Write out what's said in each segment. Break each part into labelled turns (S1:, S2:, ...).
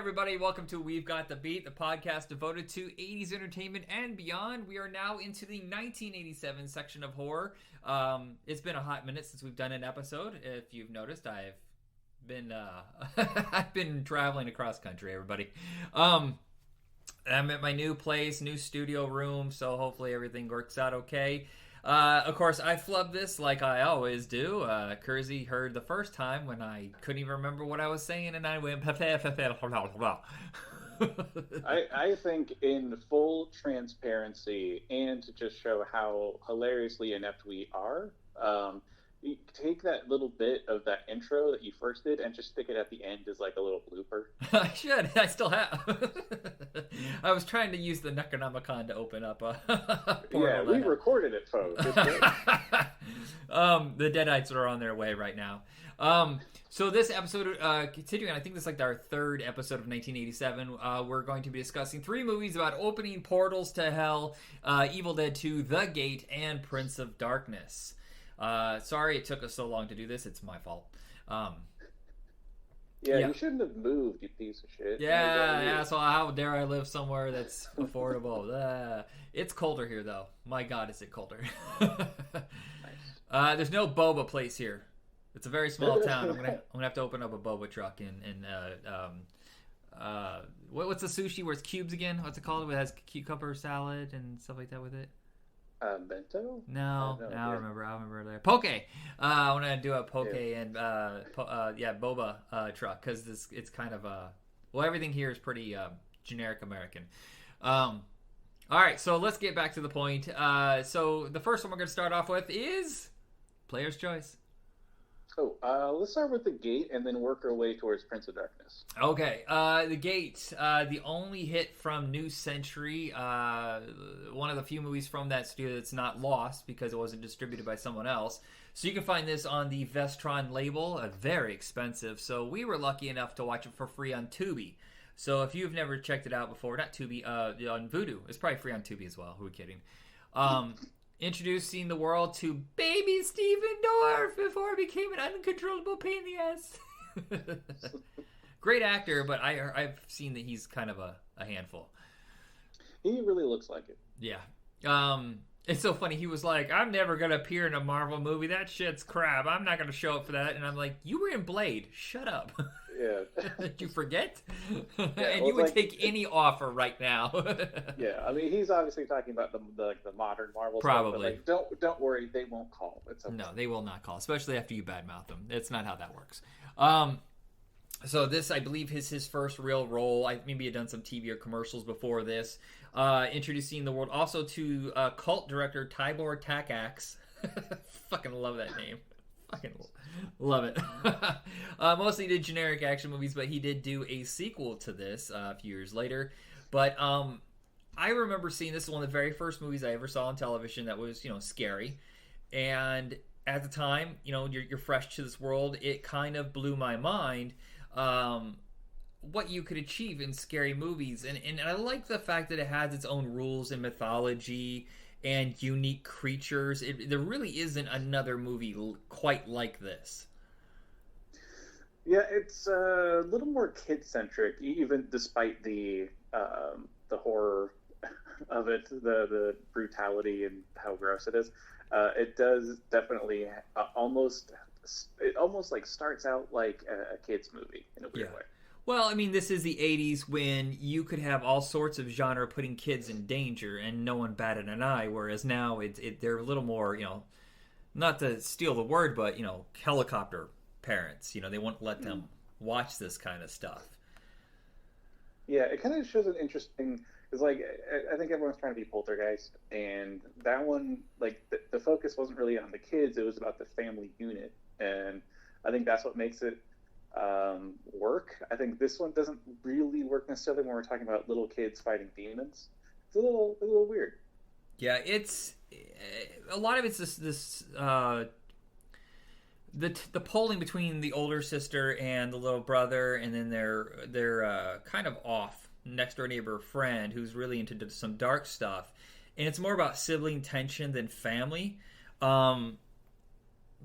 S1: everybody. Welcome to We've Got the Beat, the podcast devoted to 80s entertainment and beyond. We are now into the 1987 section of horror. It's been a hot minute since we've done an episode. If you've noticed, I've been I've been traveling across country, everybody. I'm at my new place, new studio room, so hopefully everything works out okay. Of course, I flubbed this like I always do. Kersey heard the first time when I couldn't even remember what I was saying, and I went...
S2: I think in full transparency, and to just show how hilariously inept we are, you take that little bit of that intro that you first did and just stick it at the end as like a little blooper.
S1: I should. I still have. I was trying to use the Necronomicon to open up a portal.
S2: Yeah, we recorded it, folks.
S1: The Deadites are on their way right now. So this episode, continuing, I think this is like our third episode of 1987. We're going to be discussing three movies about opening portals to hell: Evil Dead 2, The Gate, and Prince of Darkness. Sorry it took us so long to do this. It's my fault.
S2: Yeah, you shouldn't have moved, you piece of shit.
S1: Yeah, so how dare I live somewhere that's affordable? It's colder here, though. My God, is it colder.
S2: Nice.
S1: There's no boba place here. It's a very small town. I'm gonna have to open up a boba truck and what's the sushi where it's cubes again? What's it called? It has cucumber salad and stuff like that with it.
S2: Bento?
S1: No, I remember there. Poke. I want to do a poke and boba truck because it's kind of everything here is pretty generic American. All right, so let's get back to the point. So the first one we're going to start off with is Player's Choice.
S2: Let's start with The Gate and then work our way towards Prince of Darkness.
S1: Okay, The Gate, the only hit from New Century, one of the few movies from that studio that's not lost because it wasn't distributed by someone else. So you can find this on the Vestron label, very expensive. So we were lucky enough to watch it for free on Tubi. So if you've never checked it out before, not Tubi, on Vudu, it's probably free on Tubi as well. Who are we kidding? Introducing the world to baby Stephen Dorff before he became an uncontrollable pain in the ass. Great actor, but I've seen that he's kind of a handful.
S2: He really looks like it.
S1: Yeah. It's so funny. He was like, I'm never going to appear in a Marvel movie. That shit's crap. I'm not going to show up for that. And I'm like, you were in Blade. Shut up.
S2: Yeah.
S1: Did you forget?
S2: Yeah,
S1: and you would take any offer right now.
S2: Yeah, I mean, he's obviously talking about the modern Marvel
S1: Probably.
S2: stuff, but like, don't worry, they won't call. It's okay.
S1: No, they will not call, especially after you badmouth them. It's not how that works. So this, I believe, is his first real role. Maybe had done some TV or commercials before this. Introducing the world also to cult director Tibor Takacs. Fucking love that name. Fucking love it. Mostly did generic action movies, but he did do a sequel to this a few years later. But I remember seeing this as one of the very first movies I ever saw on television that was, scary. And at the time, you're fresh to this world. It kind of blew my mind what you could achieve in scary movies. And I like the fact that it has its own rules and mythology and unique creatures. There really isn't another movie quite like this.
S2: Yeah, it's a little more kid-centric, even despite the horror of it, the brutality and how gross it is. It does definitely almost like starts out like a kid's movie in a weird way.
S1: Well, I mean, this is the 80s when you could have all sorts of genre putting kids in danger and no one batted an eye, whereas now they're a little more, not to steal the word, but, helicopter parents. They won't let them watch this kind of stuff.
S2: Yeah, it kind of shows an interesting... Because, like, I think everyone's trying to be Poltergeist, and that one, like, the focus wasn't really on the kids, it was about the family unit, and I think that's what makes it work. I think this one doesn't really work necessarily when we're talking about little kids fighting demons. It's a little weird.
S1: Yeah, it's a lot of it's this the polling between the older sister and the little brother, and then their kind of off next door neighbor friend who's really into some dark stuff, and it's more about sibling tension than family.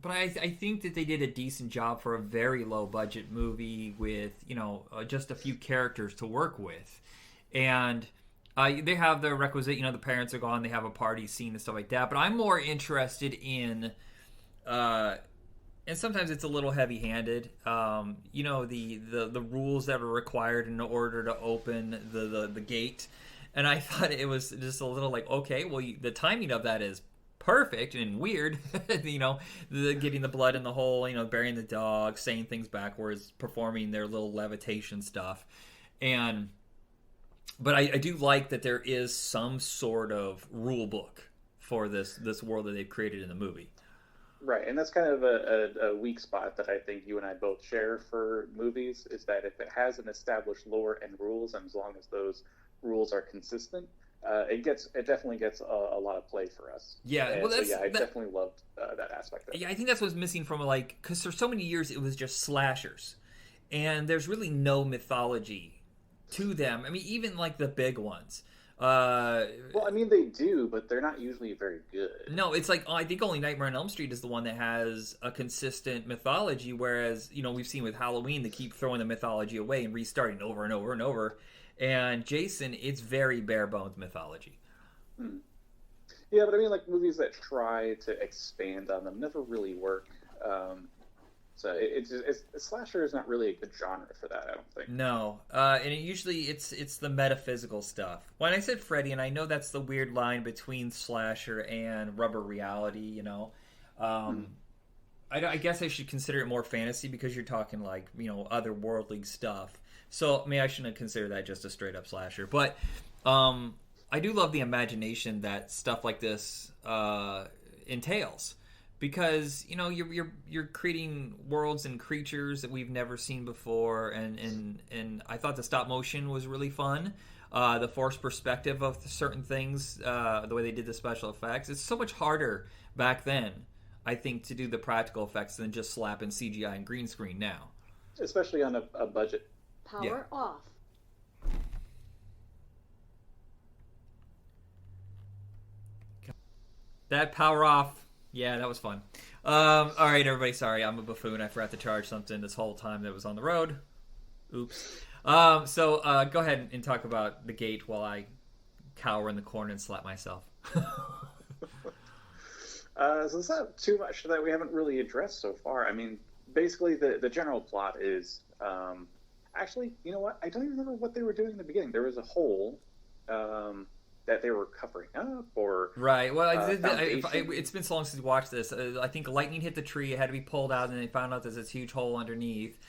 S1: But I think that they did a decent job for a very low budget movie with, just a few characters to work with. And they have the requisite, the parents are gone, they have a party scene and stuff like that. But I'm more interested in, and sometimes it's a little heavy-handed, the rules that are required in order to open the gate. And I thought it was just a little like, okay, well, the timing of that is perfect and weird, getting the blood in the hole, burying the dog, saying things backwards, performing their little levitation stuff. But I do like that there is some sort of rule book for this world that they've created in the movie.
S2: Right, and that's kind of a weak spot that I think you and I both share for movies, is that if it has an established lore and rules, and as long as those rules are consistent, it definitely gets a lot of play for us.
S1: Yeah,
S2: I definitely loved that aspect of it.
S1: Yeah, I think that's what's missing from because for so many years it was just slashers, and there's really no mythology to them. I mean, even like the big ones.
S2: Well, I mean, they do, but they're not usually very good.
S1: No, it's like I think only Nightmare on Elm Street is the one that has a consistent mythology, whereas we've seen with Halloween they keep throwing the mythology away and restarting over and over and over. And Jason, it's very bare bones mythology.
S2: Yeah, but I mean, like movies that try to expand on them never really work. So slasher is not really a good genre for that, I don't think.
S1: No, and it's the metaphysical stuff. When I said Freddy, and I know that's the weird line between slasher and rubber reality, I guess I should consider it more fantasy because you're talking like otherworldly stuff. So maybe I shouldn't consider that just a straight up slasher. But I do love the imagination that stuff like this entails, because you're creating worlds and creatures that we've never seen before, and I thought the stop motion was really fun. The forced perspective of certain things, the way they did the special effects. It's so much harder back then, I think, to do the practical effects than just slapping CGI and green screen now.
S2: Especially on a budget.
S3: Power off.
S1: That power off. Yeah, that was fun. All right, everybody. Sorry, I'm a buffoon. I forgot to charge something this whole time that was on the road. Oops. So go ahead and talk about the gate while I cower in the corner and slap myself.
S2: So there's not too much that we haven't really addressed so far. I mean, basically the general plot is... actually, you know what? I don't even remember what they were doing in the beginning. There was a hole that they were covering up, or
S1: right. Well, it's been so long since we watched this. I think lightning hit the tree. It had to be pulled out, and they found out there's this huge hole underneath.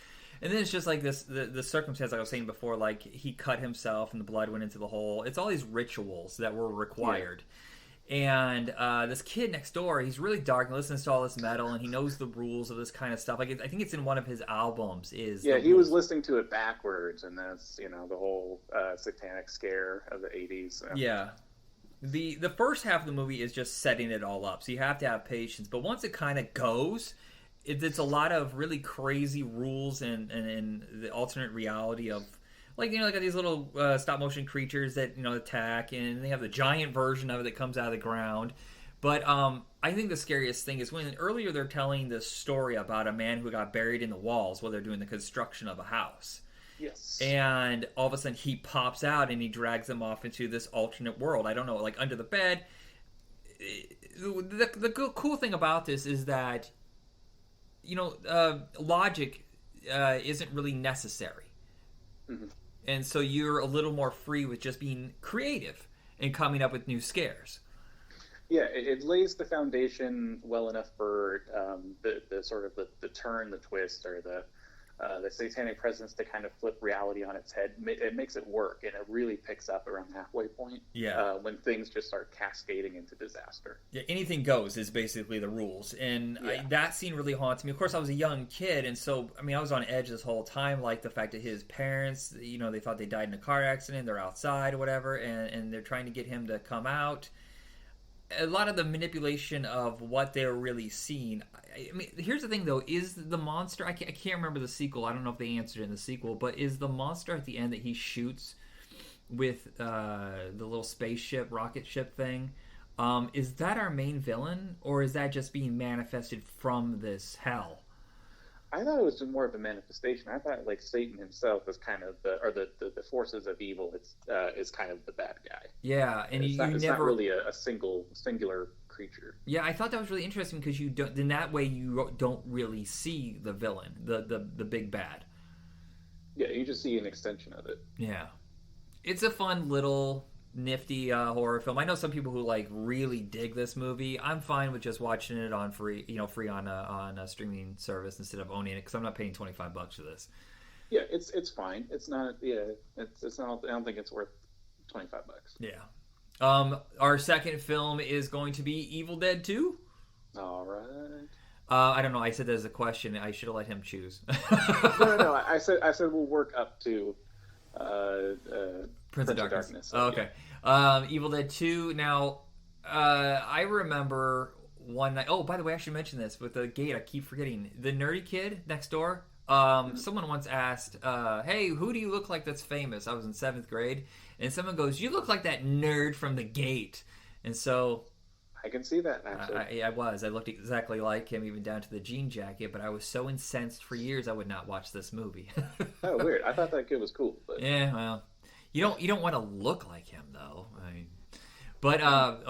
S1: And then it's just like this, the circumstance like I was saying before, like he cut himself and the blood went into the hole. It's all these rituals that were required. Yeah. And this kid next door, he's really dark and listens to all this metal, and he knows the rules of this kind of stuff. Like I think it's in one of his albums.
S2: He was listening to it backwards, and that's the whole satanic scare of the 80s.
S1: Yeah. The first half of the movie is just setting it all up, so you have to have patience. But once it kind of goes, it's a lot of really crazy rules and the alternate reality of. Like, like these little stop-motion creatures that, attack, and they have the giant version of it that comes out of the ground. But I think the scariest thing is when earlier they're telling this story about a man who got buried in the walls while they're doing the construction of a house.
S2: Yes.
S1: And all of a sudden he pops out and he drags them off into this alternate world. I don't know, like under the bed. The cool thing about this is that, logic isn't really necessary. Mm-hmm. And so you're a little more free with just being creative and coming up with new scares.
S2: Yeah, it lays the foundation well enough for the sort of the turn, the twist, or the satanic presence to kind of flip reality on its head. It makes it work, and it really picks up around the halfway point.
S1: Yeah,
S2: when things just start cascading into disaster.
S1: Yeah, anything goes is basically the rules, and that scene really haunts me. Of course, I was a young kid, and so I was on edge this whole time. Like the fact that his parents, they thought they died in a car accident. They're outside or whatever, and they're trying to get him to come out. A lot of the manipulation of what they're really seeing. Here's the thing, though. Is the monster... I can't remember the sequel. I don't know if they answered it in the sequel. But is the monster at the end that he shoots with the little spaceship, rocket ship thing... Is that our main villain, or is that just being manifested from this hell?
S2: I thought it was more of a manifestation. I thought like Satan himself is kind of the forces of evil. Is kind of the bad guy.
S1: Yeah, and
S2: It's
S1: you
S2: not, it's not
S1: never
S2: really a singular creature.
S1: Yeah, I thought that was really interesting because you don't. In that way, you don't really see the villain, the big bad.
S2: Yeah, you just see an extension of it.
S1: Yeah, it's a fun little nifty horror film. I know some people who like really dig this movie. I'm fine with just watching it on free, free on a streaming service instead of owning it because I'm not paying $25 for this.
S2: Yeah, it's fine. It's not. Yeah, it's not. I don't think it's worth $25.
S1: Yeah. Our second film is going to be Evil Dead 2.
S2: All right.
S1: I don't know. I said that as a question. I should have let him choose.
S2: No. I said we'll work up to
S1: Prince of Darkness.
S2: So,
S1: oh, okay.
S2: Yeah.
S1: Evil Dead 2. Now, I remember one night. Oh, by the way, I should mention this with the gate. I keep forgetting. The nerdy kid next door. Someone once asked, "Hey, who do you look like that's famous?" I was in 7th grade, and someone goes, "You look like that nerd from the gate." And so
S2: I can see that actually.
S1: I was. I looked exactly like him, even down to the jean jacket. But I was so incensed for years, I would not watch this movie.
S2: Oh, weird. I thought that kid was cool. But...
S1: Yeah, well, you don't want to look like him though. I mean, but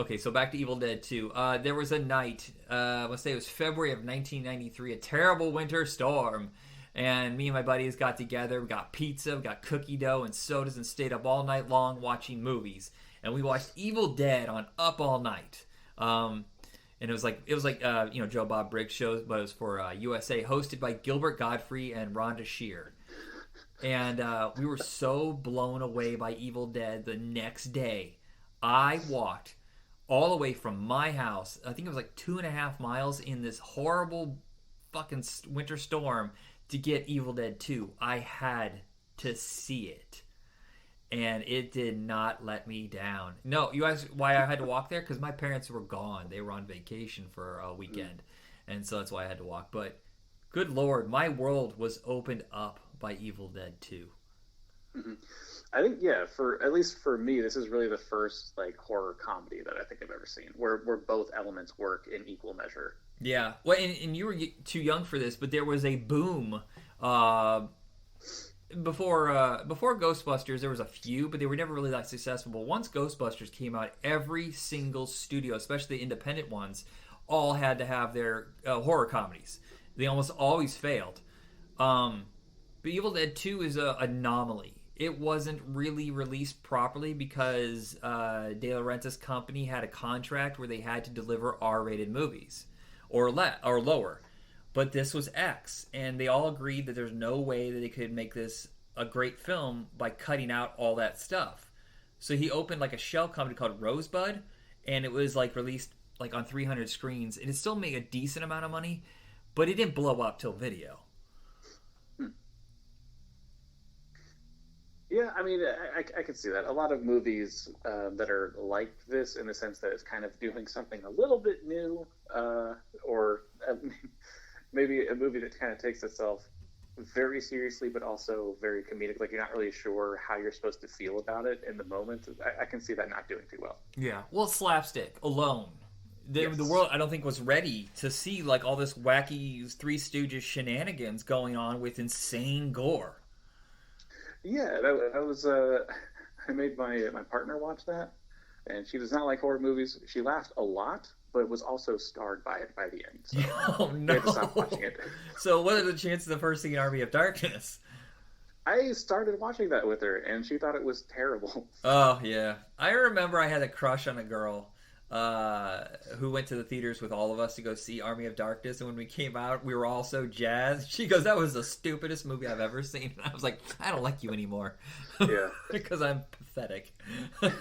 S1: okay. So back to Evil Dead 2. There was a night. Let's say it was February of 1993. A terrible winter storm. And me and my buddies got together. We got pizza, we got cookie dough and sodas, and stayed up all night long watching movies. And we watched Evil Dead on Up All Night. And it was like Joe Bob Briggs shows, but it was for USA, hosted by Gilbert Gottfried and Rhonda Shear. And we were so blown away by Evil Dead. The next day, I walked all the way from my house. I think it was like 2.5 miles in this horrible fucking winter storm to get Evil Dead 2. I had to see it. And it did not let me down. No, you asked why I had to walk there? Because my parents were gone. They were on vacation for a weekend. And so that's why I had to walk. But good Lord, my world was opened up by Evil Dead 2.
S2: Mm-hmm. I think, yeah, at least for me, this is really the first like horror comedy that I think I've ever seen, where both elements work in equal measure.
S1: Yeah, well, and you were too young for this, but there was a boom before Ghostbusters. There was a few, but they were never really that successful. But once Ghostbusters came out, every single studio, especially the independent ones, all had to have their horror comedies. They almost always failed. But Evil Dead 2 is an anomaly. It wasn't really released properly because De Laurentiis company had a contract where they had to deliver R-rated movies. Or lower. But this was X, and they all agreed that there's no way that they could make this a great film by cutting out all that stuff. So he opened like a shell company called Rosebud, and it was like released like on 300 screens, and it still made a decent amount of money, but it didn't blow up till video.
S2: Yeah, I mean, I can see that. A lot of movies that are like this, in the sense that it's kind of doing something a little bit new, or maybe a movie that kind of takes itself very seriously, but also very comedic. Like, you're not really sure how you're supposed to feel about it in the moment. I can see that not doing too well.
S1: Yeah. Well, slapstick alone.
S2: Yes.
S1: The world, I don't think, was ready to see like all this wacky Three Stooges shenanigans going on with insane gore.
S2: Yeah, that was. I made my partner watch that, and she does not like horror movies. She laughed a lot, but was also scarred by it by the end. So
S1: oh no!
S2: I had to stop watching it.
S1: So, what are the chances of her seeing Army of Darkness?
S2: I started watching that with her, and she thought it was terrible.
S1: Oh yeah, I remember I had a crush on a girl who went to the theaters with all of us to go see Army of Darkness, and when we came out, we were all so jazzed. She goes, "That was the stupidest movie I've ever seen." And I was like, "I don't like you anymore."
S2: Yeah,
S1: because I'm pathetic. Did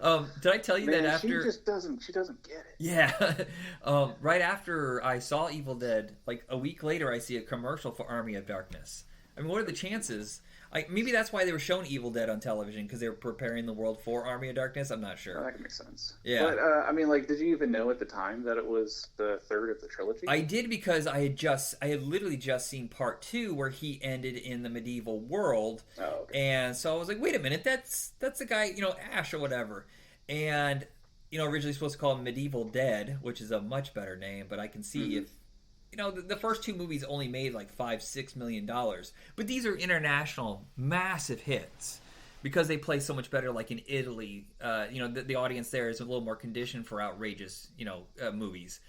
S1: I tell you that after
S2: she doesn't get it.
S1: Yeah, right after I saw Evil Dead, like a week later, I see a commercial for Army of Darkness. I mean, what are the chances? Maybe that's why they were showing Evil Dead on television, because they were preparing the world for Army of Darkness. I'm not sure.
S2: Oh, that can make sense.
S1: Yeah.
S2: But, I mean, like, did you even know at the time that it was the third of the trilogy?
S1: I did, because I had literally just seen part 2 where he ended in the medieval world.
S2: Oh, okay.
S1: And so I was like, wait a minute, that's the guy, Ash or whatever. And, originally supposed to call it Medieval Dead, which is a much better name, but I can see if the first two movies only made like $5-6 million, but these are international massive hits because they play so much better. Like in Italy, the audience there is a little more conditioned for outrageous, movies.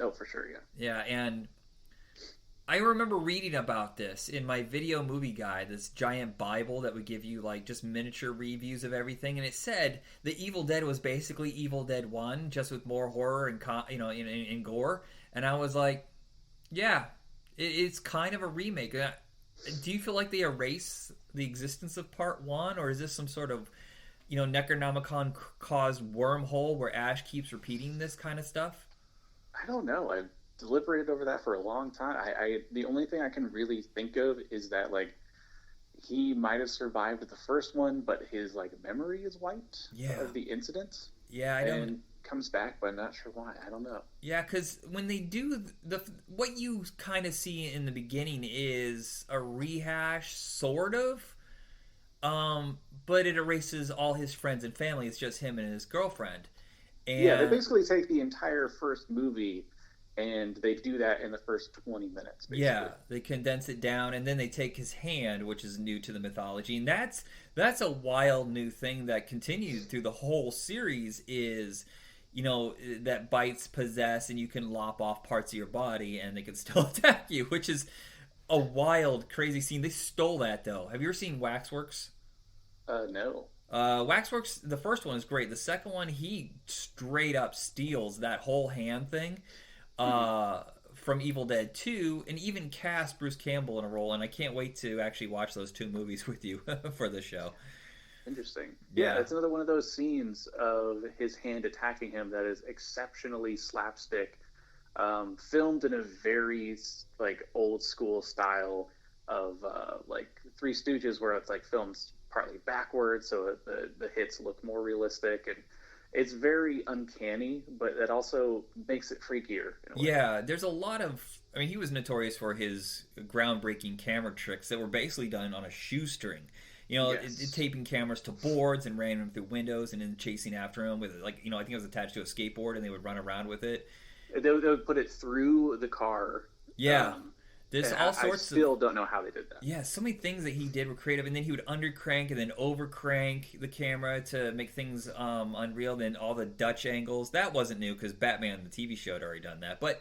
S2: Oh, for sure, yeah.
S1: Yeah, and I remember reading about this in my video movie guide, this giant Bible that would give you like just miniature reviews of everything, and it said the Evil Dead was basically Evil Dead 1, just with more horror and and gore. And I was like, yeah, it's kind of a remake. Do you feel like they erase the existence of Part 1, or is this some sort of Necronomicon caused wormhole where Ash keeps repeating this kind of stuff?
S2: I don't know. I've deliberated over that for a long time. I the only thing I can really think of is that like he might have survived the first one, but his like memory is wiped of the incident.
S1: Yeah, I don't.
S2: And comes back, but I'm not sure why. I don't know.
S1: Yeah, because when they do what you kind of see in the beginning is a rehash, sort of. But it erases all his friends and family. It's just him and his girlfriend. And
S2: yeah, they basically take the entire first movie and they do that in the first 20 minutes. Basically.
S1: Yeah, they condense it down, and then they take his hand, which is new to the mythology, and that's a wild new thing that continues through the whole series. Is that bites possess, and you can lop off parts of your body, and they can still attack you, which is a wild, crazy scene. They stole that though. Have you ever seen Waxworks?
S2: No.
S1: Waxworks, the first one is great. The second one, he straight up steals that whole hand thing from Evil Dead 2, and even cast Bruce Campbell in a role, and I can't wait to actually watch those two movies with you for the show.
S2: Interesting. Yeah, it's another one of those scenes of his hand attacking him that is exceptionally slapstick, filmed in a very like old school style of like Three Stooges, where it's like filmed partly backwards, so the hits look more realistic, and it's very uncanny, but that also makes it freakier.
S1: Yeah, there's a lot of. I mean, he was notorious for his groundbreaking camera tricks that were basically done on a shoestring. Taping cameras to boards and ran them through windows, and then chasing after him with I think it was attached to a skateboard, and they would run around with it.
S2: They would put it through the car.
S1: Yeah. There's all sorts
S2: I still don't know how they did that.
S1: Yeah, so many things that he did were creative, and then he would undercrank and then overcrank the camera to make things unreal. Then all the Dutch angles, that wasn't new because Batman the TV show had already done that. But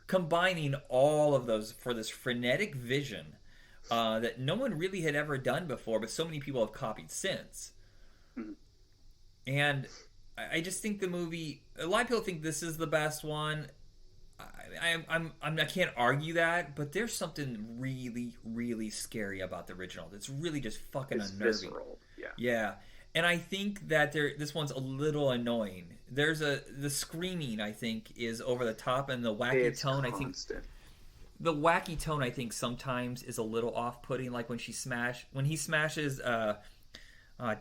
S1: combining all of those for this frenetic vision that no one really had ever done before, but so many people have copied since. Mm-hmm. And I just think the movie. A lot of people think this is the best one. I can't argue that, but there's something really, really scary about the original. That's really just fucking unnerving.
S2: Visceral.
S1: Yeah, and I think that this one's a little annoying. The screaming, I think, is over the top, and the wacky tone.
S2: Constant.
S1: The wacky tone, I think, sometimes is a little off-putting. Like when he smashes. Oh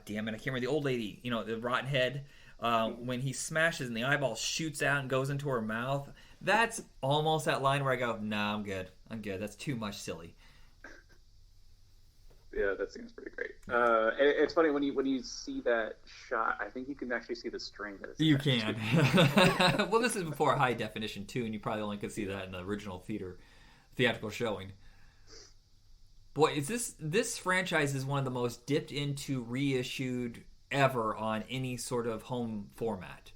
S1: damn it! I can't remember the old lady. The rotten head. When he smashes and the eyeball shoots out and goes into her mouth. That's almost that line where I go, nah, I'm good. That's too much silly. Yeah,
S2: that seems pretty great. It's funny when you see that shot. I think you can actually see the string.
S1: You can. Well, this is before high definition too, and you probably only could see that in the original theatrical showing. Boy, this franchise is one of the most dipped into reissued ever on any sort of home format.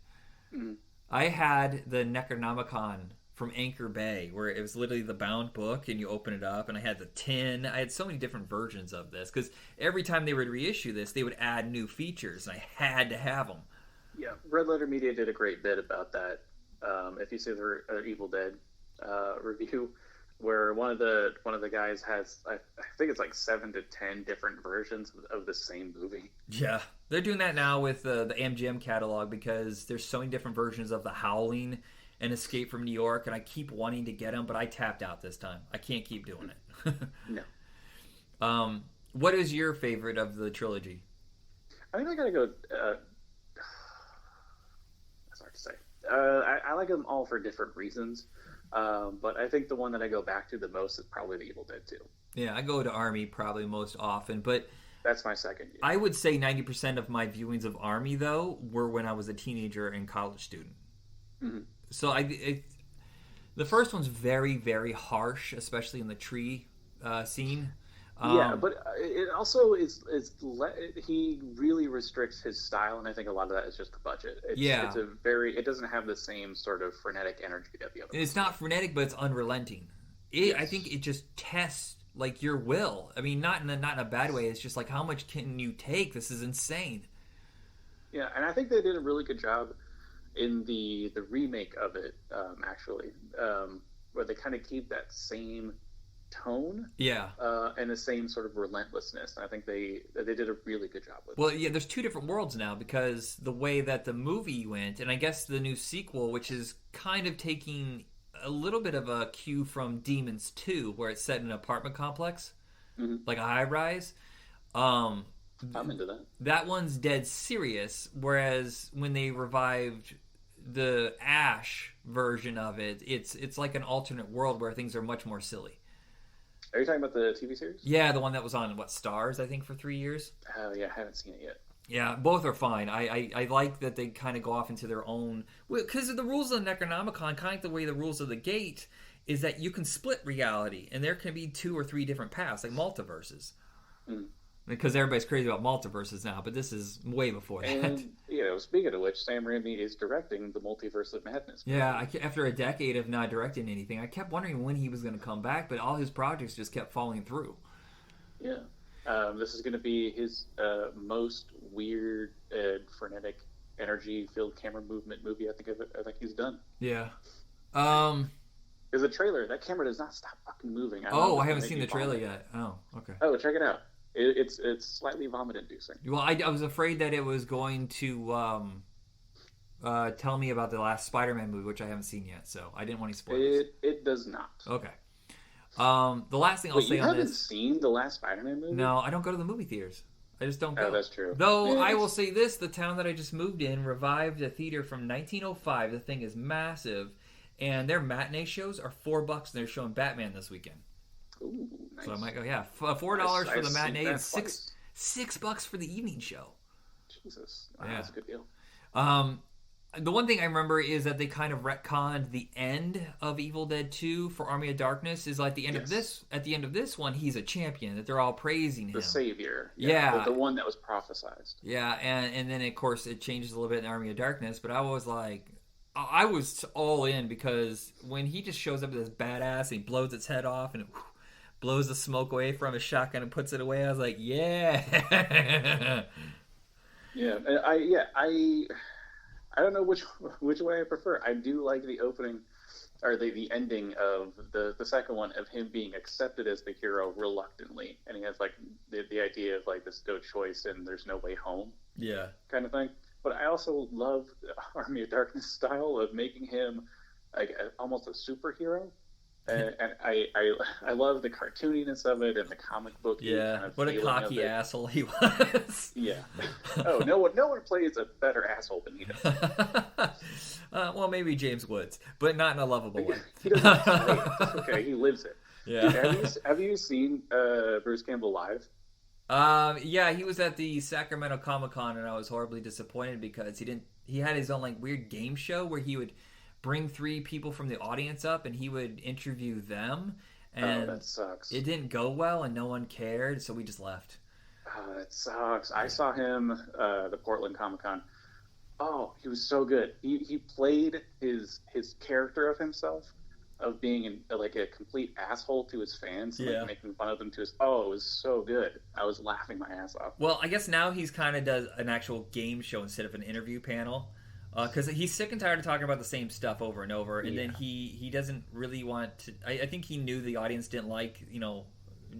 S1: Mm-hmm. I had the Necronomicon from Anchor Bay, where it was literally the bound book, and you open it up, and I had the tin. I had so many different versions of this, because every time they would reissue this, they would add new features, and I had to have them.
S2: Yeah, Red Letter Media did a great bit about that. If you see the Evil Dead review, where one of the guys has, I think it's like 7 to 10 different versions of the same movie.
S1: Yeah, they're doing that now with the MGM catalog, because there's so many different versions of The Howling and Escape from New York, and I keep wanting to get them, but I tapped out this time. I can't keep doing it.
S2: No.
S1: What is your favorite of the trilogy?
S2: I think I gotta go. That's hard to say. I like them all for different reasons. But I think the one that I go back to the most is probably the Evil Dead 2.
S1: Yeah, I go to Army probably most often, but
S2: That's my second year.
S1: I would say 90% of my viewings of Army, though, were when I was a teenager and college student.
S2: Mm-hmm.
S1: So the first one's very, very harsh, especially in the tree scene.
S2: Yeah, but it also he really restricts his style, and I think a lot of that is just the budget. It doesn't have the same sort of frenetic energy that the other.
S1: It's not frenetic, but it's unrelenting.
S2: Yes.
S1: I think it just tests like your will. I mean, not in a bad way. It's just like, how much can you take? This is insane.
S2: Yeah, and I think they did a really good job in the remake of it, actually, where they kind of keep that same tone, and the same sort of relentlessness. And I think they did a really good job with it.
S1: Well, yeah, there's two different worlds now because the way that the movie went, and I guess the new sequel, which is kind of taking a little bit of a cue from Demons 2, where it's set in an apartment complex, like a high-rise.
S2: I'm into that.
S1: That one's dead serious, whereas when they revived the Ash version of it, it's like an alternate world where things are much more silly.
S2: Are you talking about the TV series?
S1: Yeah, the one that was on, Stars, I think, for 3 years?
S2: Oh, yeah, I haven't seen it yet.
S1: Yeah, both are fine. I like that they kind of go off into their own... Because the rules of the Necronomicon, kind of like the way the rules of the Gate, is that you can split reality, and there can be 2 or 3 different paths, like multiverses. Because everybody's crazy about multiverses now, but this is way before that.
S2: And, speaking of which, Sam Raimi is directing the Multiverse of Madness.
S1: Yeah, after a decade of not directing anything, I kept wondering when he was going to come back, but all his projects just kept falling through.
S2: Yeah. This is going to be his most weird, frenetic, energy-filled camera movement movie I think he's done.
S1: Yeah.
S2: There's a trailer. That camera does not stop fucking moving.
S1: I haven't seen the trailer yet. Oh, okay.
S2: Oh, check it out. It's slightly vomit-inducing.
S1: Well, I was afraid that it was going to tell me about the last Spider-Man movie, which I haven't seen yet, so I didn't want any spoilers.
S2: It does not.
S1: Okay. The last thing I'll say on this...
S2: you haven't seen the last Spider-Man movie?
S1: No, I don't go to the movie theaters. I just don't go.
S2: Oh, that's true.
S1: Though, I will say this, the town that I just moved in revived a theater from 1905. The thing is massive, and their matinee shows are $4, and they're showing Batman this weekend.
S2: Ooh, nice.
S1: So I might go, $4 for the matinee and $6 for the evening show.
S2: Jesus. Wow, that's a good deal.
S1: The one thing I remember is that they kind of retconned the end of Evil Dead 2 for Army of Darkness. Is like the end of this. At the end of this one, he's a champion that they're all praising him.
S2: The savior.
S1: Yeah.
S2: The one that was prophesized.
S1: Yeah, and then of course it changes a little bit in Army of Darkness. But I was like, I was all in because when he just shows up as badass and he blows its head off and blows the smoke away from his shotgun and puts it away, I was like, yeah.
S2: I don't know which way I prefer. I do like the opening, or the ending of the second one, of him being accepted as the hero reluctantly, and he has like the idea of like this no choice and there's no way home, kind of thing. But I also love the Army of Darkness style of making him like almost a superhero. And I love the cartooniness of it and the comic book.
S1: Yeah, what a cocky asshole he was.
S2: Yeah. Oh, no one plays a better asshole than he does.
S1: Well, maybe James Woods, but not in a lovable way.
S2: He doesn't play it. Okay, he lives it.
S1: Yeah.
S2: Have you seen Bruce Campbell live?
S1: Yeah, he was at the Sacramento Comic-Con, and I was horribly disappointed because he had his own like weird game show where he would bring 3 people from the audience up and he would interview them, and
S2: that sucks.
S1: It didn't go well and no one cared, so we just left.
S2: Oh, that sucks. I saw him the Portland Comic-Con. Oh, he was so good. He played his character of himself, of being like a complete asshole to his fans, like making fun of them to his... Oh, it was so good. I was laughing my ass off.
S1: Well, I guess now he's kind of does an actual game show instead of an interview panel. Because he's sick and tired of talking about the same stuff over and over, and then he doesn't really want to... I think he knew the audience didn't like,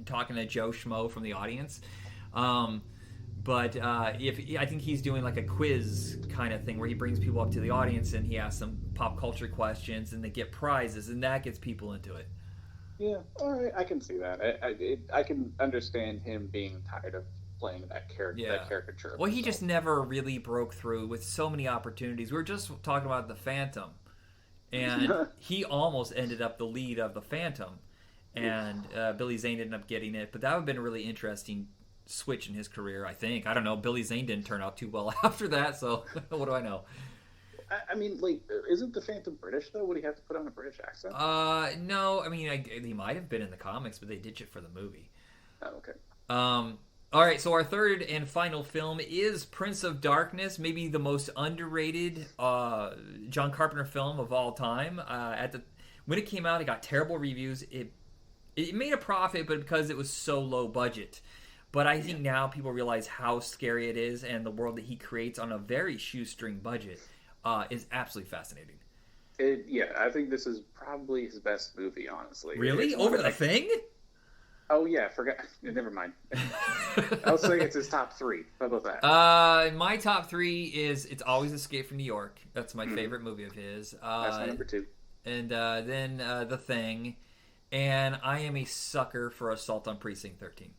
S1: talking to Joe Schmo from the audience. But I think he's doing like a quiz kind of thing where he brings people up to the audience and he asks them pop culture questions and they get prizes, and that gets people into it.
S2: Yeah, all right, I can see that. I can understand him being tired of playing that character, that caricature.
S1: Well, he just never really broke through with so many opportunities. We were just talking about the Phantom, and he almost ended up the lead of the Phantom, and Billy Zane ended up getting it. But that would have been a really interesting switch in his career. I think. I don't know. Billy Zane didn't turn out too well after that, so what do I know?
S2: I mean, like, isn't the Phantom British though? Would he have to put on a British accent?
S1: No. I mean, he might have been in the comics, but they ditched it for the movie.
S2: Oh, okay.
S1: All right, so our third and final film is Prince of Darkness, maybe the most underrated John Carpenter film of all time. When it came out, it got terrible reviews. It made a profit, but because it was so low budget. But I think now people realize how scary it is, and the world that he creates on a very shoestring budget is absolutely fascinating.
S2: I think this is probably his best movie, honestly.
S1: Really? Over The Thing?
S2: Oh, yeah, forgot. Never mind. I'll say it's his top three. How about that?
S1: My top three is It's Always Escape from New York. That's my favorite movie of his.
S2: That's my number two.
S1: And then The Thing. And I am a sucker for Assault on Precinct 13.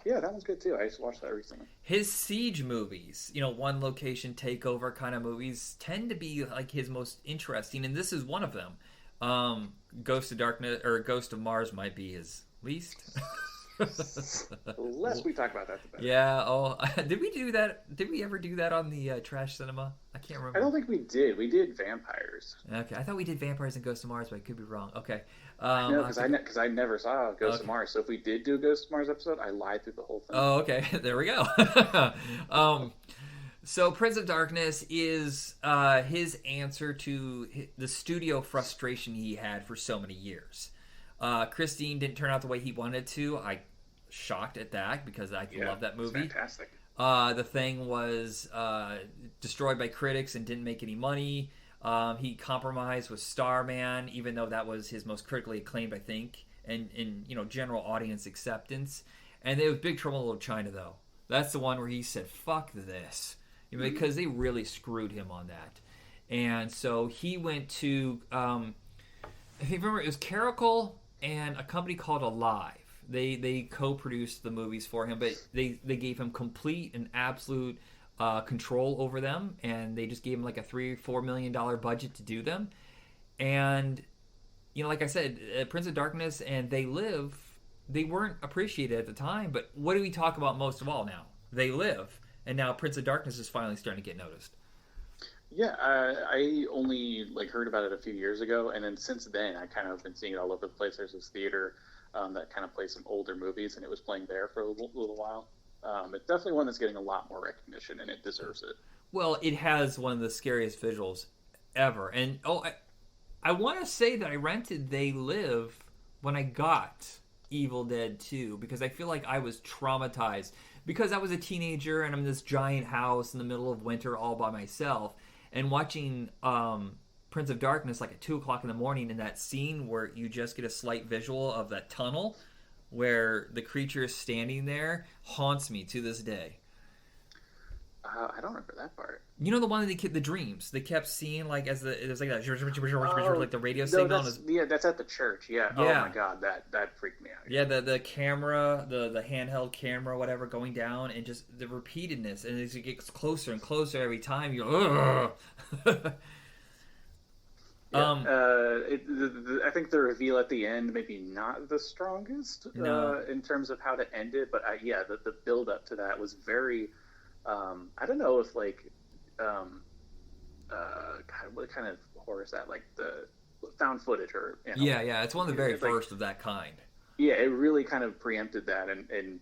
S2: Yeah, that one's good too. I just watched that recently.
S1: His siege movies, one location takeover kind of movies, tend to be like his most interesting, and this is one of them. Ghost of Darkness or Ghost of Mars might be his least.
S2: The less we talk about that, the better.
S1: Yeah. Oh, did we do that? Did we ever do that on the Trash Cinema? I can't remember.
S2: I don't think we did. We did vampires.
S1: Okay, I thought we did vampires and Ghost of Mars, but I could be wrong. Okay.
S2: No, because I never saw Ghost of Mars. So if we did do a Ghost of Mars episode, I lied through the whole thing.
S1: Oh, okay. There we go. So Prince of Darkness is his answer to the studio frustration he had for so many years. Christine didn't turn out the way he wanted to. I shocked at that because I love that movie.
S2: It's fantastic.
S1: The Thing was destroyed by critics and didn't make any money. He compromised with Starman, even though that was his most critically acclaimed, I think, and in general audience acceptance. And it was Big Trouble in Little China, though. That's the one where he said, "Fuck this," because they really screwed him on that. And so he went to, I think remember it was Caracal and a company called Alive. They co-produced the movies for him, but they gave him complete and absolute control over them, and they just gave him like a $3-4 million budget to do them. And like I said, Prince of Darkness and They Live, they weren't appreciated at the time. But what do we talk about most of all now? They Live, and now Prince of Darkness is finally starting to get noticed.
S2: Yeah, I only heard about it a few years ago, and then since then I kind of been seeing it all over the place. There's this theater that kind of plays some older movies, and it was playing there for a little while. It's definitely one that's getting a lot more recognition, and it deserves it.
S1: Well, it has one of the scariest visuals ever. And I want to say that I rented They Live when I got Evil Dead 2 because I feel like I was traumatized because I was a teenager and I'm in this giant house in the middle of winter all by myself, and watching Prince of Darkness at 2 o'clock in the morning in that scene where you just get a slight visual of that tunnel where the creature is standing there haunts me to this day.
S2: I don't remember that part.
S1: You know the one that the dreams they kept seeing it was that like the radio signal.
S2: That's at the church. Yeah. Oh my god, that freaked me out.
S1: Yeah, the camera, the handheld camera, whatever, going down, and just the repeatedness, and as it gets closer and closer every time, you're.
S2: I think the reveal at the end maybe not the strongest in terms of how to end it, but the build up to that was very. I don't know if God, what kind of horror is that? Like the found footage or
S1: yeah, it's one of the very first of that kind.
S2: Yeah, it really kind of preempted that and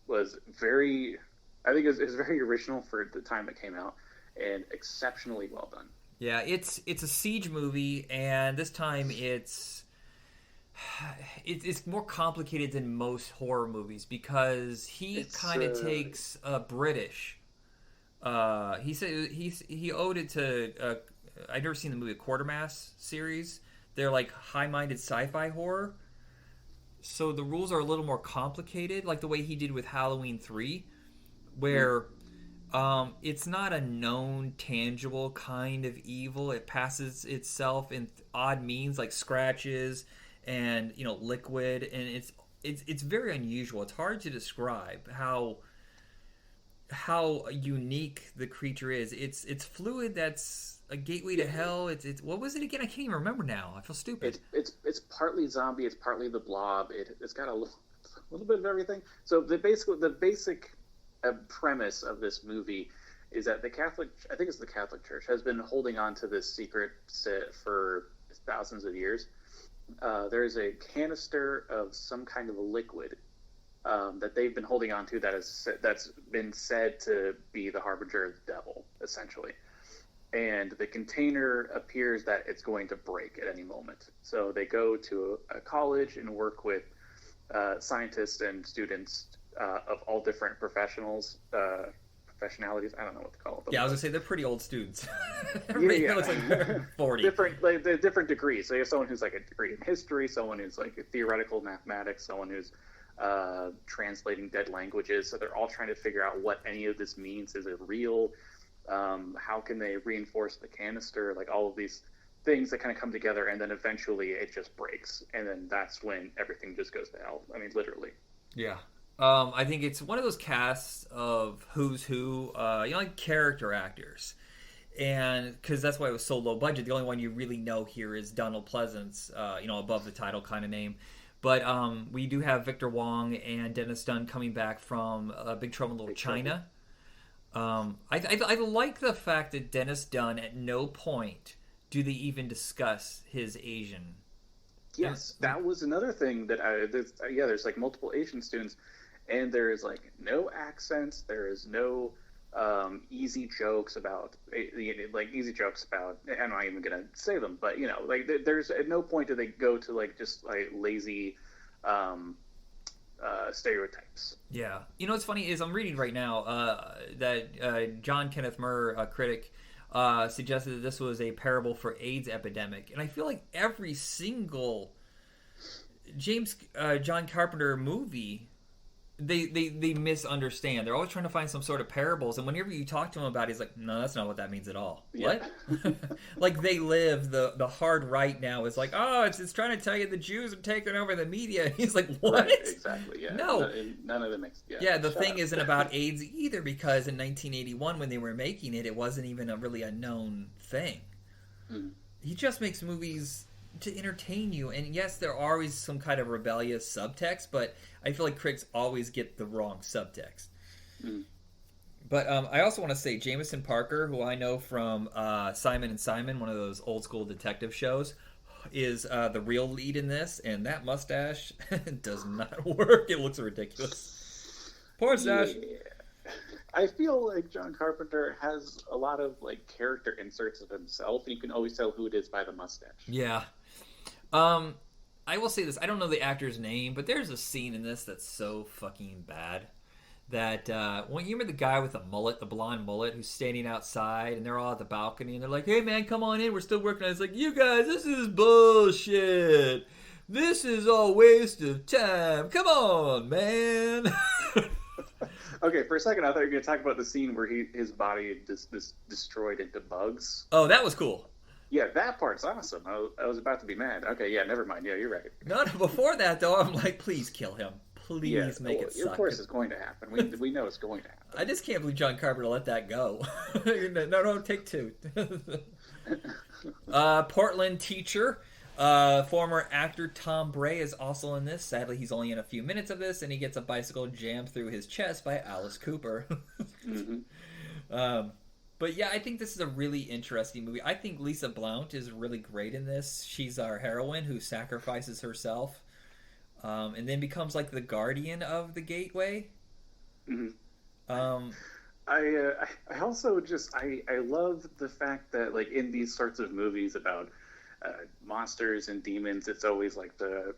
S2: was very. I think it was very original for the time it came out and exceptionally well done.
S1: Yeah, it's a siege movie, and this time it's more complicated than most horror movies because he kind of takes a British. He said he owed it to. I've never seen the movie Quartermass series. They're like high-minded sci-fi horror, so the rules are a little more complicated, like the way he did with Halloween 3, where. It's not a known, tangible kind of evil. It passes itself in odd means like scratches and liquid, and it's very unusual. It's hard to describe how unique the creature is. It's fluid that's a gateway to hell. It's what was it again? I can't even remember now. I feel stupid.
S2: It's partly zombie. It's partly the blob. It's got a a little bit of everything. So the basic premise of this movie is that I think it's the Catholic Church, has been holding on to this secret for thousands of years. There's a canister of some kind of a liquid that they've been holding on to that's been said to be the harbinger of the devil, essentially. And the container appears that it's going to break at any moment. So they go to a college and work with scientists and students of all different professionalities. I don't know what to call them.
S1: Yeah, I was going to say, they're pretty old students.
S2: Yeah.
S1: Looks like they're 40.
S2: Different degrees. So you have someone who's like a degree in history, someone who's like a theoretical mathematics, someone who's translating dead languages. So they're all trying to figure out what any of this means. Is it real? How can they reinforce the canister? Like all of these things that kind of come together, and then eventually it just breaks, and then that's when everything just goes to hell. I mean, literally.
S1: Yeah. I think it's one of those casts of who's who, like character actors. And because that's why it was so low budget. The only one you really know here is Donald Pleasance, above the title kind of name. But we do have Victor Wong and Dennis Dunn coming back from Big Trouble in Little China. I like the fact that Dennis Dunn, at no point do they even discuss his Asian.
S2: Yes, that was another thing that there's like multiple Asian students, and there is like no accents. There is no easy jokes about I'm not even gonna say them, but there's at no point do they go to like just like lazy stereotypes.
S1: Yeah, what's funny is I'm reading right now that John Kenneth Murr, a critic, suggested that this was a parable for AIDS epidemic, and I feel like every single John Carpenter movie, they misunderstand. They're always trying to find some sort of parables, and whenever you talk to him about it, he's like, no, that's not what that means at all. Yeah. What? Like They Live, the hard right now is like, oh, it's trying to tell you the Jews are taking over the media. He's like, what?
S2: Right, exactly, yeah.
S1: No.
S2: None of it makes...
S1: Yeah, the thing isn't about AIDS either, because in 1981, when they were making it, it wasn't even really a known thing. He just makes movies to entertain you, and yes, there are always some kind of rebellious subtext, but I feel like critics always get the wrong subtext. But I also want to say Jameson Parker, who I know from Simon and Simon, one of those old school detective shows, is the real lead in this, and that mustache does not work. It looks ridiculous. Poor mustache.
S2: Yeah. I feel like John Carpenter has a lot of like character inserts of himself, and you can always tell who it is by the mustache.
S1: Yeah. I will say this. I don't know the actor's name, but there's a scene in this that's so fucking bad that you remember the guy with the mullet, the blonde mullet, who's standing outside, and they're all at the balcony, and they're like, hey, man, come on in. We're still working on it. It's like, you guys, this is bullshit. This is all waste of time. Come on, man.
S2: Okay, for a second, I thought you were going to talk about the scene where his body is destroyed into bugs.
S1: Oh, that was cool.
S2: Yeah, that part's awesome. I was about to be mad. Okay, yeah, never mind. Yeah, you're right.
S1: No, before that, though, I'm like, please kill him. Please make it suck.
S2: Of course it's going to happen. We know it's going to happen.
S1: I just can't believe John Carpenter let that go. No, take two. Portland teacher. Former actor Tom Bray is also in this. Sadly, he's only in a few minutes of this, and he gets a bicycle jammed through his chest by Alice Cooper. But yeah, I think this is a really interesting movie. I think Lisa Blount is really great in this. She's our heroine who sacrifices herself and then becomes like the guardian of the gateway.
S2: I also just I love the fact that like in these sorts of movies about monsters and demons, it's always like the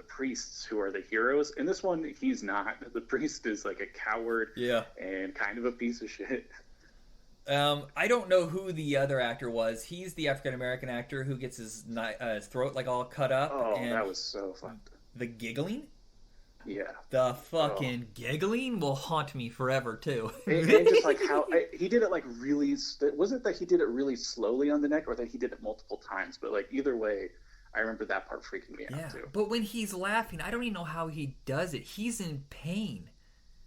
S2: priests who are the heroes. In this one, he's not. The priest is like a coward, and kind of a piece of shit.
S1: I don't know who the other actor was. He's the African American actor who gets his throat like all cut up.
S2: Oh,
S1: and
S2: that was so fun.
S1: The giggling.
S2: Yeah.
S1: The fucking giggling will haunt me forever, too.
S2: and just like how he did it like really... Was it that he did it really slowly on the neck, or that he did it multiple times? But like either way, I remember that part freaking me out, too.
S1: But when he's laughing, I don't even know how he does it. He's in pain.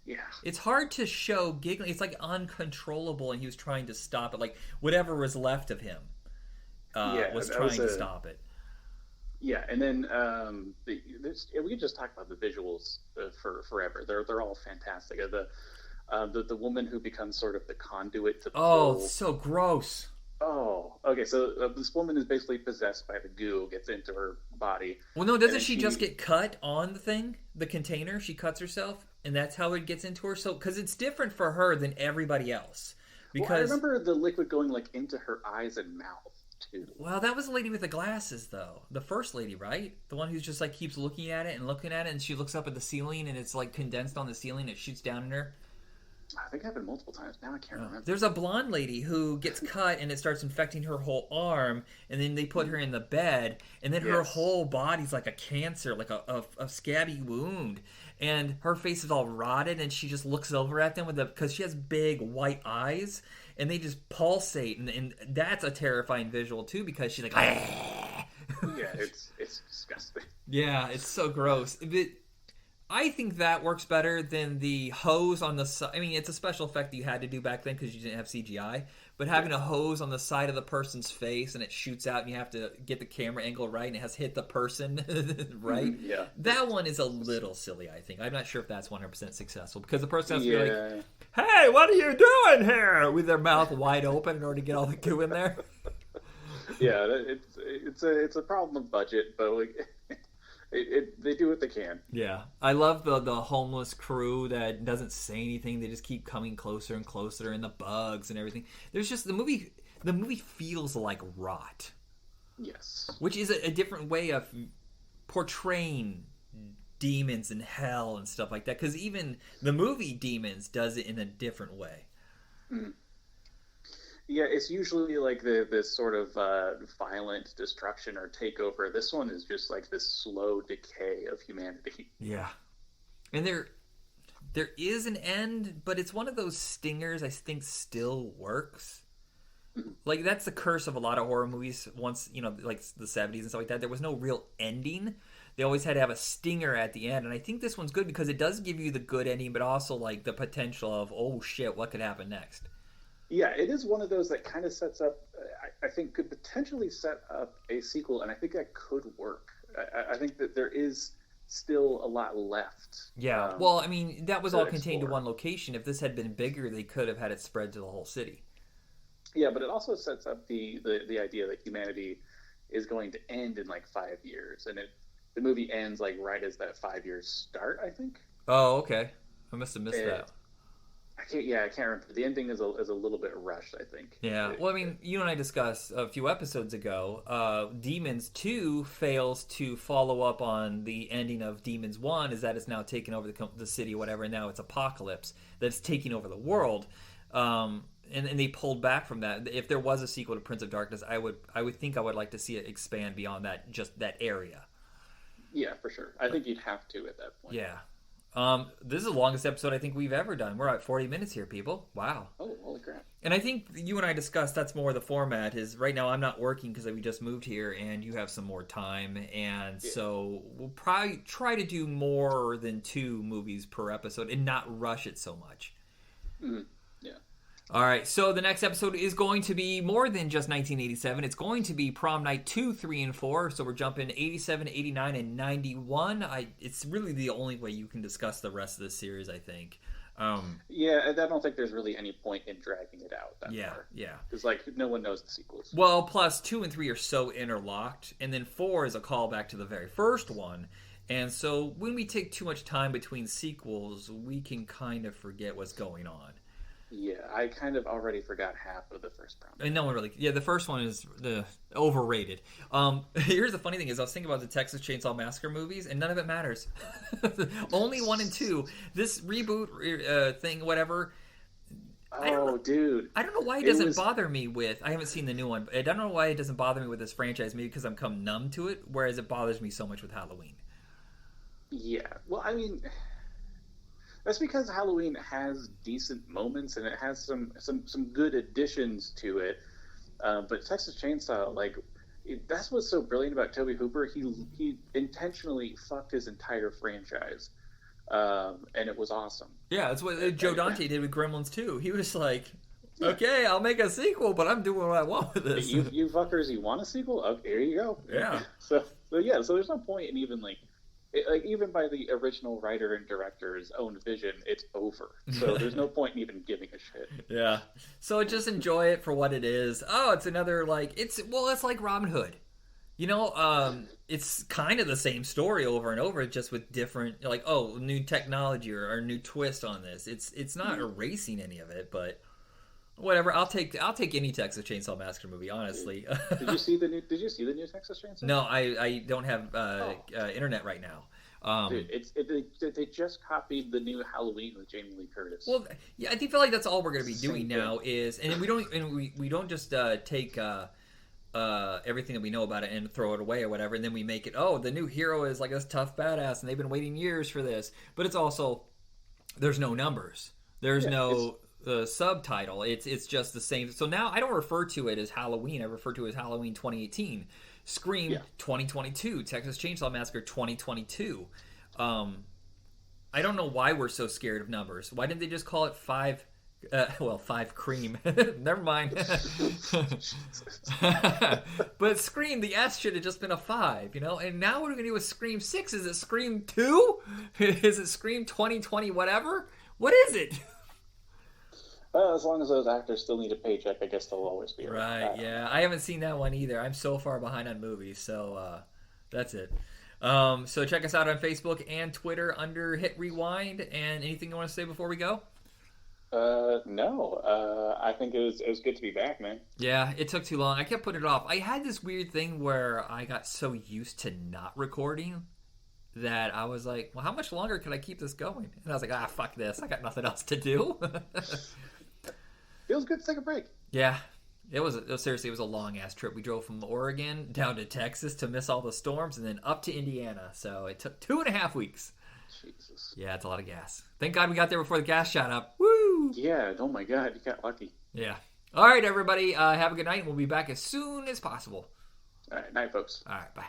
S2: Yeah.
S1: It's hard to show giggling. It's like uncontrollable, and he was trying to stop it. Like whatever was left of him was trying to stop it.
S2: Yeah, and then we could just talk about the visuals for forever. They're all fantastic. The woman who becomes sort of the conduit to
S1: Oh,
S2: pull.
S1: so gross.
S2: Oh, okay. So this woman is basically possessed by the goo, gets into her body,
S1: Well, no,
S2: and
S1: doesn't
S2: then
S1: she just get cut on the thing, the container? She cuts herself, and that's how it gets into her. So, because it's different for her than everybody else.
S2: Well, I
S1: Because,
S2: remember the liquid going like into her eyes and mouth too.
S1: well, that was the lady with the glasses, though. The first lady, right? The one who's just like keeps looking at it and looking at it, and she looks up at the ceiling, and it's like condensed on the ceiling. It shoots down in her.
S2: I think it happened multiple times. Now I can't remember.
S1: There's a blonde lady who gets cut and it starts infecting her whole arm, and then they put her in the bed, and then her
S2: Yes.
S1: whole body's like a cancer, like a scabby wound, and her face is all rotted, and she just looks over at them because she has big white eyes, and they just pulsate, and that's a terrifying visual too because she's like, "Ah."
S2: Yeah, it's disgusting.
S1: Yeah, it's so gross. I think that works better than the hose on the side. I mean, it's a special effect that you had to do back then because you didn't have CGI. But having a hose on the side of the person's face and it shoots out and you have to get the camera angle right and it has to hit the person right.
S2: Yeah.
S1: That one is a little silly, I think. I'm not sure if that's 100% successful because the person has to be
S2: Yeah.
S1: like, "Hey, what are you doing here?" with their mouth wide open in order to get all the goo in there.
S2: Yeah, it's a problem of budget, but like, they do what they can.
S1: Yeah, I love the homeless crew that doesn't say anything. They just keep coming closer and closer, and the bugs and everything. There's just the movie. The movie feels like rot,
S2: Yes.
S1: which is a different way of portraying demons and hell and stuff like that. Because even the movie Demons does it in a different way.
S2: Mm. Yeah, it's usually like this sort of violent destruction or takeover. This one is just like this slow decay of humanity.
S1: Yeah, and there is an end, but it's one of those stingers I think still works. Like that's the curse of a lot of horror movies. Once like the 70s and stuff like that, there was no real ending. They always had to have a stinger at the end, and I think this one's good because it does give you the good ending, but also like the potential of oh shit, what could happen next.
S2: Yeah, it is one of those that kind of sets up. I think could potentially set up a sequel, and I think that could work. I think that there is still a lot left.
S1: Yeah, well, I mean, that was all contained to
S2: explore.
S1: one location. If this had been bigger, they could have had it spread to the whole city.
S2: Yeah, but it also sets up the idea that humanity is going to end in like 5 years, and the movie ends like right as that 5 years start. I think.
S1: Oh, okay. I must have missed that.
S2: I can't remember. The ending is a little bit rushed, I think.
S1: Yeah. Well, I mean, you and I discussed a few episodes ago. Demons 2 fails to follow up on the ending of Demons 1, is that it's now taken over the city or whatever, and now it's Apocalypse that's taking over the world. And they pulled back from that. If there was a sequel to Prince of Darkness, I would think I would like to see it expand beyond that, just that area.
S2: Yeah, for sure. I think you'd have to at that point.
S1: Yeah. This is the longest episode I think we've ever done. We're at 40 minutes here, people. Wow.
S2: Oh, holy crap.
S1: And I think you and I discussed that's more the format is right now I'm not working because we just moved here and you have some more time. And so we'll probably try to do more than 2 movies per episode and not rush it so much.
S2: Mm-hmm. Yeah.
S1: All right, so the next episode is going to be more than just 1987. It's going to be Prom Night 2, 3, and 4. So we're jumping 87, 89, and 91. It's really the only way you can discuss the rest of the series, I think.
S2: Yeah, I don't think there's really any point in dragging it out that far.
S1: Yeah.
S2: Because, like, no one knows the sequels.
S1: Well, plus 2 and 3 are so interlocked, and then 4 is a callback to the very first one. And so when we take too much time between sequels, we can kind of forget what's going on.
S2: Yeah, I kind of already forgot half of the first Prom.
S1: And no one really... Yeah, the first one is overrated. Here's the funny thing is I was thinking about the Texas Chainsaw Massacre movies, and none of it matters. Only 1 and 2. This reboot thing, whatever...
S2: Dude.
S1: I don't know why it doesn't bother me with... I haven't seen the new one, but I don't know why it doesn't bother me with this franchise. Maybe because I'm come numb to it, whereas it bothers me so much with Halloween.
S2: Yeah, well, I mean... That's because Halloween has decent moments and it has some good additions to it. But Texas Chainsaw, like, that's what's so brilliant about Tobe Hooper. He intentionally fucked his entire franchise, and it was awesome.
S1: Yeah, that's what Joe Dante did with Gremlins 2. He was like,
S2: Yeah.
S1: Okay, I'll make a sequel, but I'm doing what I want with this.
S2: You fuckers, you want a sequel? Okay, here you go.
S1: Yeah.
S2: So there's no point in even even by the original writer and director's own vision, it's over. So there's no point in even giving a shit.
S1: Yeah. So just enjoy it for what it is. Oh, it's another it's like Robin Hood. It's kind of the same story over and over, just with different new technology or new twist on this. It's not erasing any of it, but whatever. I'll take any Texas Chainsaw Massacre movie, honestly.
S2: Did you see the new Texas Chainsaw?
S1: No, I don't have internet right now.
S2: Dude, they just copied the new Halloween with Jamie Lee Curtis.
S1: Well, yeah, I feel like that's all we're going to be doing now and we don't just take everything that we know about it and throw it away or whatever, and then we make it, the new hero is like this tough badass and they've been waiting years for this. But it's also, there's no numbers, there's no subtitle, it's just the same. So now I don't refer to it as Halloween, I refer to it as Halloween 2018, Scream 2022, Texas Chainsaw Massacre 2022. I don't know why we're so scared of numbers. Why didn't they just call it 5 Cream? Never mind. But Scream, the S should have just been a 5, And now what are we going to do with Scream 6? Is it Scream 2? Is it Scream 2020 whatever? What is it?
S2: As long as those actors still need a paycheck, I guess they'll always be around.
S1: Right, yeah. I haven't seen that one either. I'm so far behind on movies, so that's it. So check us out on Facebook and Twitter under Hit Rewind. And anything you want to say before we go?
S2: No. I think it was good to be back, man.
S1: Yeah, it took too long. I kept putting it off. I had this weird thing where I got so used to not recording that I was like, well, how much longer can I keep this going? And I was like, fuck this. I got nothing else to do.
S2: Feels good to take a break.
S1: Yeah. It was a long-ass trip. We drove from Oregon down to Texas to miss all the storms and then up to Indiana. So it took 2.5 weeks.
S2: Jesus.
S1: Yeah, it's a lot of gas. Thank God we got there before the gas shot up. Woo!
S2: Yeah, oh my God, you got lucky.
S1: Yeah. All right, everybody, have a good night. We'll be back as soon as possible.
S2: All right, night, folks.
S1: All right, bye.